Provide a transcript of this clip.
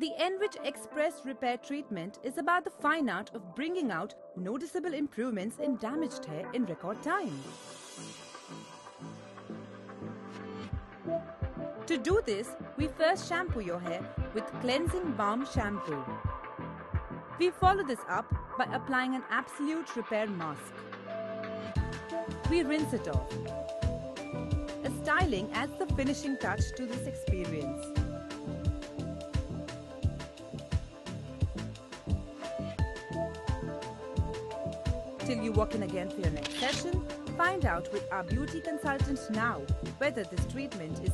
The Enrich Express Repair Treatment is about the fine art of bringing out noticeable improvements in damaged hair in record time. To do this, we first shampoo your hair with Cleansing Balm Shampoo. We follow this up by applying an absolute repair mask. We rinse it off. A styling adds the finishing touch to this experience. Till you walk in again for your next session, find out with our beauty consultant now whether this treatment is